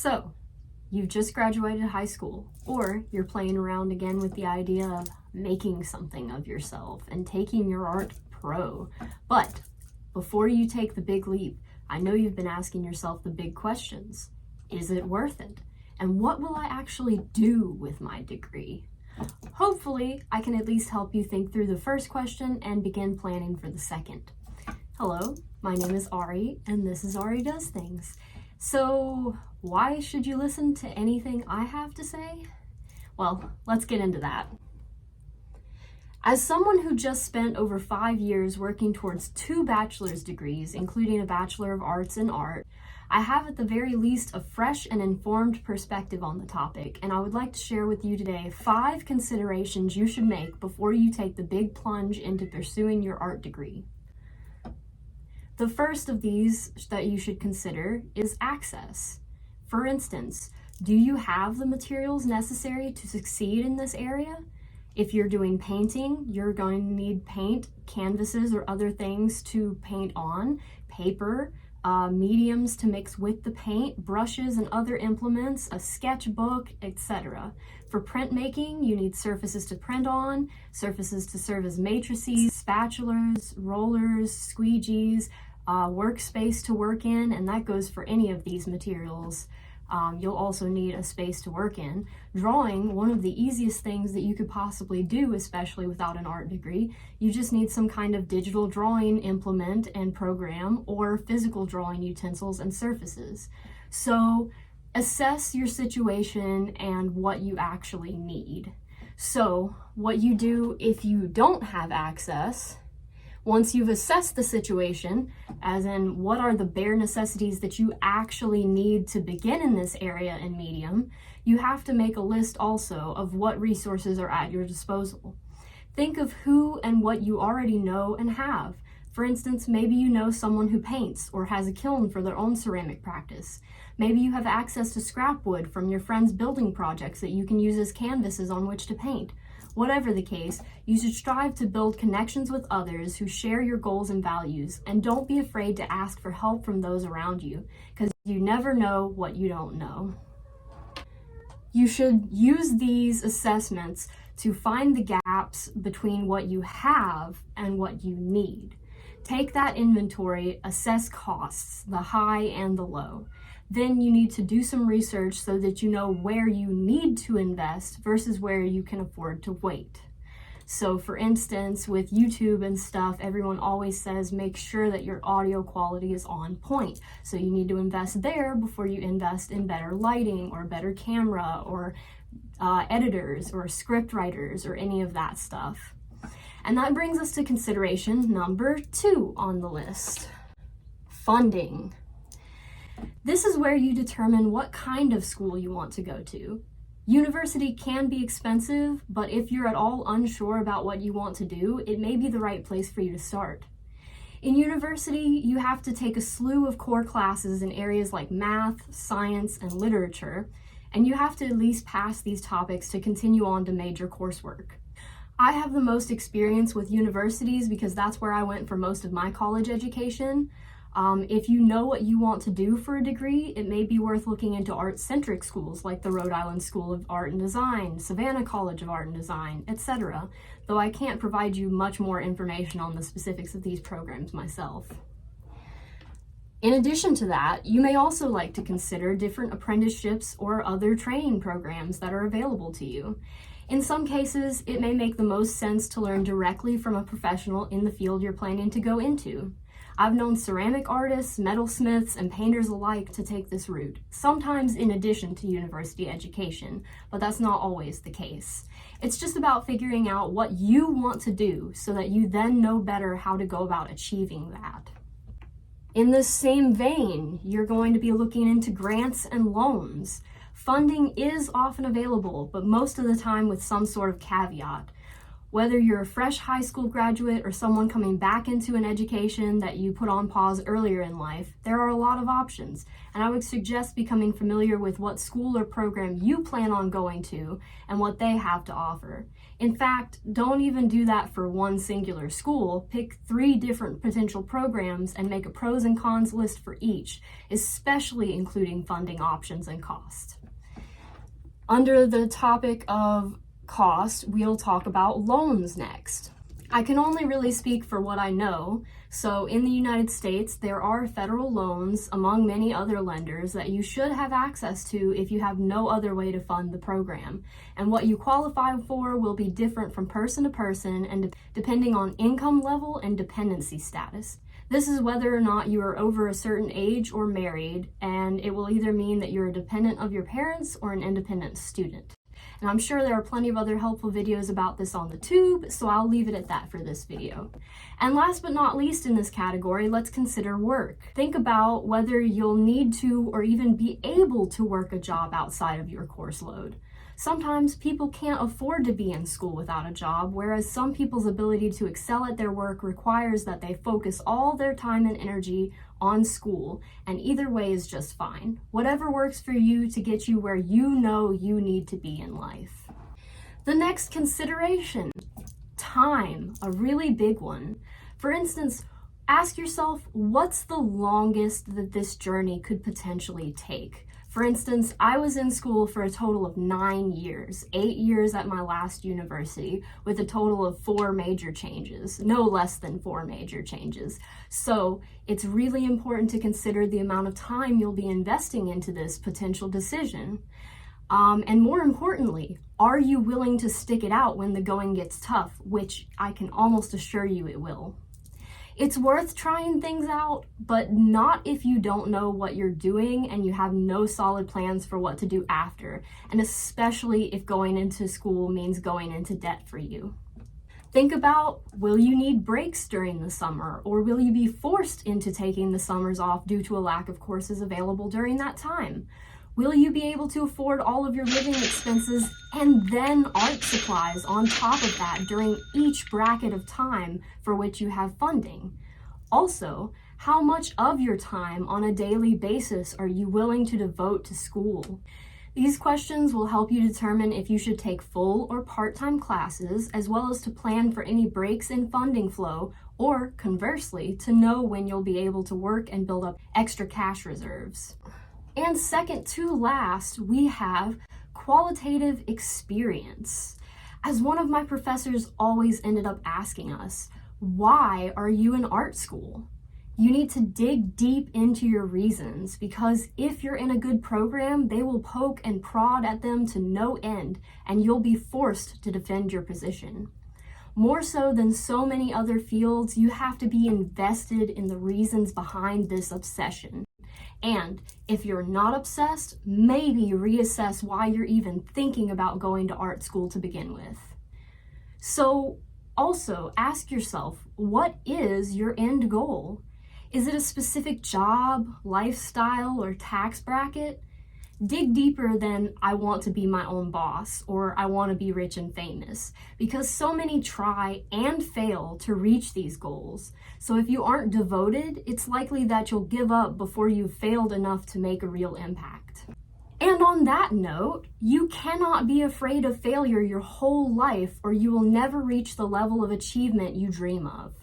So, you've just graduated high school, or you're playing around again with the idea of making something of yourself and taking your art pro. But before you take the big leap, I know you've been asking yourself the big questions. Is it worth it? And what will I actually do with my degree? Hopefully, I can at least help you think through the first question and begin planning for the second. Hello, my name is Ari, and this is Ari Does Things. So, why should you listen to anything I have to say? Well, let's get into that. As someone who just spent over 5 years working towards 2 bachelor's degrees, including a Bachelor of Arts in Art, I have at the very least a fresh and informed perspective on the topic, and I would like to share with you today 5 considerations you should make before you take the big plunge into pursuing your art degree. The first of these that you should consider is access. For instance, do you have the materials necessary to succeed in this area? If you're doing painting, you're going to need paint, canvases, or other things to paint on, paper, mediums to mix with the paint, brushes and other implements, a sketchbook, etc. For printmaking, you need surfaces to print on, surfaces to serve as matrices, spatulas, rollers, squeegees, workspace to work in, and that goes for any of these materials. You'll also need a space to work in. Drawing, one of the easiest things that you could possibly do, especially without an art degree. You just need some kind of digital drawing implement and program, or physical drawing utensils and surfaces. So assess your situation and what you actually need. So what you do if you don't have access, once you've assessed the situation, as in what are the bare necessities that you actually need to begin in this area and medium, you have to make a list also of what resources are at your disposal. Think of who and what you already know and have. For instance, maybe you know someone who paints or has a kiln for their own ceramic practice. Maybe you have access to scrap wood from your friends' building projects that you can use as canvases on which to paint. Whatever the case, you should strive to build connections with others who share your goals and values, and don't be afraid to ask for help from those around you, because you never know what you don't know. You should use these assessments to find the gaps between what you have and what you need. Take that inventory, assess costs, the high and the low. Then you need to do some research so that you know where you need to invest versus where you can afford to wait. So for instance, with YouTube and stuff, everyone always says make sure that your audio quality is on point. So you need to invest there before you invest in better lighting or better camera or editors or script writers or any of that stuff. And that brings us to consideration number 2 on the list: funding. This is where you determine what kind of school you want to go to. University can be expensive, but if you're at all unsure about what you want to do, it may be the right place for you to start. In university, you have to take a slew of core classes in areas like math, science, and literature, and you have to at least pass these topics to continue on to major coursework. I have the most experience with universities because that's where I went for most of my college education. If you know what you want to do for a degree, it may be worth looking into art-centric schools like the Rhode Island School of Art and Design, Savannah College of Art and Design, etc., though I can't provide you much more information on the specifics of these programs myself. In addition to that, you may also like to consider different apprenticeships or other training programs that are available to you. In some cases, it may make the most sense to learn directly from a professional in the field you're planning to go into. I've known ceramic artists, metalsmiths, and painters alike to take this route, sometimes in addition to university education, but that's not always the case. It's just about figuring out what you want to do so that you then know better how to go about achieving that. In this same vein, you're going to be looking into grants and loans. Funding is often available, but most of the time with some sort of caveat. Whether you're a fresh high school graduate or someone coming back into an education that you put on pause earlier in life, there are a lot of options, and I would suggest becoming familiar with what school or program you plan on going to and what they have to offer. In fact, don't even do that for one singular school. Pick 3 different potential programs and make a pros and cons list for each, especially including funding options and cost. Under the topic of cost, we'll talk about loans next. I can only really speak for what I know. So in the United States, there are federal loans among many other lenders that you should have access to if you have no other way to fund the program. And what you qualify for will be different from person to person and depending on income level and dependency status. This is whether or not you are over a certain age or married, and it will either mean that you're a dependent of your parents or an independent student. And I'm sure there are plenty of other helpful videos about this on the tube, so I'll leave it at that for this video. And last but not least in this category, let's consider work. Think about whether you'll need to or even be able to work a job outside of your course load. Sometimes people can't afford to be in school without a job, whereas some people's ability to excel at their work requires that they focus all their time and energy on school, and either way is just fine. Whatever works for you to get you where you know you need to be in life. The next consideration, time, a really big one. For instance, ask yourself, what's the longest that this journey could potentially take? For instance, I was in school for a total of 9 years, 8 years at my last university, with a total of 4 major changes, no less than 4 major changes. So it's really important to consider the amount of time you'll be investing into this potential decision. And more importantly, are you willing to stick it out when the going gets tough, which I can almost assure you it will. It's worth trying things out, but not if you don't know what you're doing and you have no solid plans for what to do after, and especially if going into school means going into debt for you. Think about, will you need breaks during the summer, or will you be forced into taking the summers off due to a lack of courses available during that time? Will you be able to afford all of your living expenses and then art supplies on top of that during each bracket of time for which you have funding? Also, how much of your time on a daily basis are you willing to devote to school? These questions will help you determine if you should take full or part-time classes, as well as to plan for any breaks in funding flow, or conversely, to know when you'll be able to work and build up extra cash reserves. And second to last, we have qualitative experience. As one of my professors always ended up asking us, why are you in art school? You need to dig deep into your reasons, because if you're in a good program, they will poke and prod at them to no end, and you'll be forced to defend your position. More so than so many other fields, you have to be invested in the reasons behind this obsession. And if you're not obsessed, maybe reassess why you're even thinking about going to art school to begin with. So also ask yourself, what is your end goal? Is it a specific job, lifestyle, or tax bracket? Dig deeper than I want to be my own boss or I want to be rich and famous, because so many try and fail to reach these goals. So if you aren't devoted, it's likely that you'll give up before you've failed enough to make a real impact. And on that note, you cannot be afraid of failure your whole life, or you will never reach the level of achievement you dream of.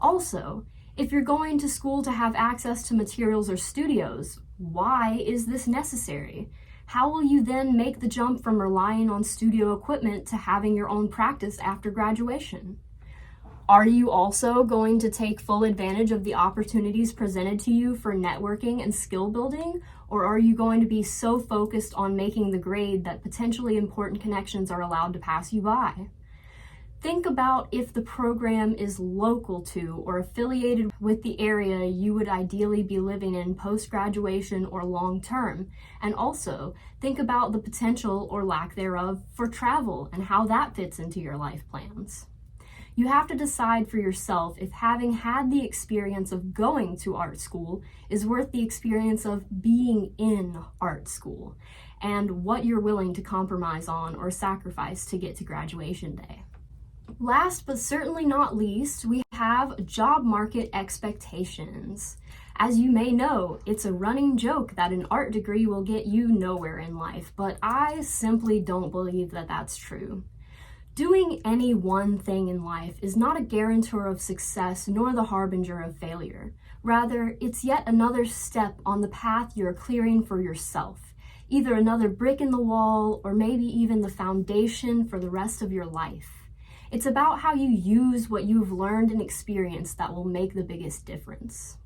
Also, if you're going to school to have access to materials or studios, why is this necessary? How will you then make the jump from relying on studio equipment to having your own practice after graduation? Are you also going to take full advantage of the opportunities presented to you for networking and skill building, or are you going to be so focused on making the grade that potentially important connections are allowed to pass you by? Think about if the program is local to or affiliated with the area you would ideally be living in post-graduation or long-term. And also, think about the potential or lack thereof for travel and how that fits into your life plans. You have to decide for yourself if having had the experience of going to art school is worth the experience of being in art school, and what you're willing to compromise on or sacrifice to get to graduation day. Last but certainly not least, we have job market expectations. As you may know, it's a running joke that an art degree will get you nowhere in life, but I simply don't believe that that's true. Doing any one thing in life is not a guarantor of success nor the harbinger of failure. Rather, it's yet another step on the path you're clearing for yourself, either another brick in the wall or maybe even the foundation for the rest of your life. It's about how you use what you've learned and experienced that will make the biggest difference.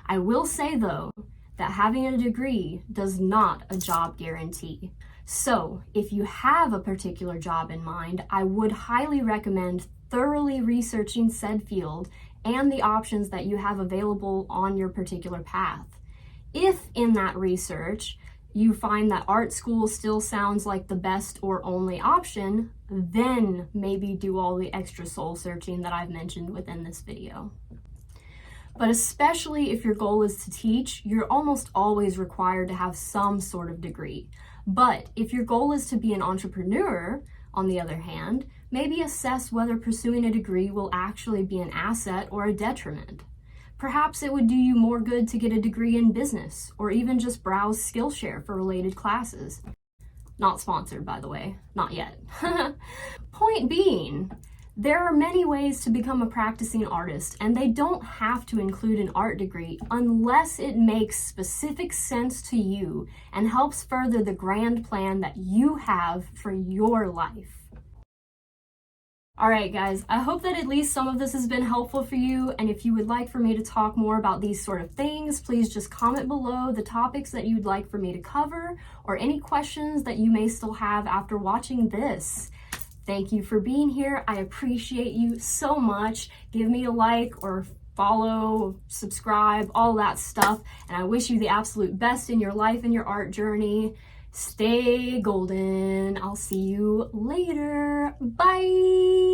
I will say though, that having a degree does not a job guarantee. So if you have a particular job in mind, I would highly recommend thoroughly researching said field and the options that you have available on your particular path. If in that research you find that art school still sounds like the best or only option, then maybe do all the extra soul searching that I've mentioned within this video. But especially if your goal is to teach, you're almost always required to have some sort of degree. But if your goal is to be an entrepreneur, on the other hand, maybe assess whether pursuing a degree will actually be an asset or a detriment. Perhaps it would do you more good to get a degree in business, or even just browse Skillshare for related classes. Not sponsored, by the way, not yet. Point being, there are many ways to become a practicing artist, and they don't have to include an art degree unless it makes specific sense to you and helps further the grand plan that you have for your life. All right, guys, I hope that at least some of this has been helpful for you, and if you would like for me to talk more about these sort of things, please just comment below the topics that you'd like for me to cover or any questions that you may still have after watching this. Thank you for being here. I appreciate you so much. Give me a like or follow, subscribe, all that stuff, and I wish you the absolute best in your life and your art journey. Stay golden. I'll see you later. Bye.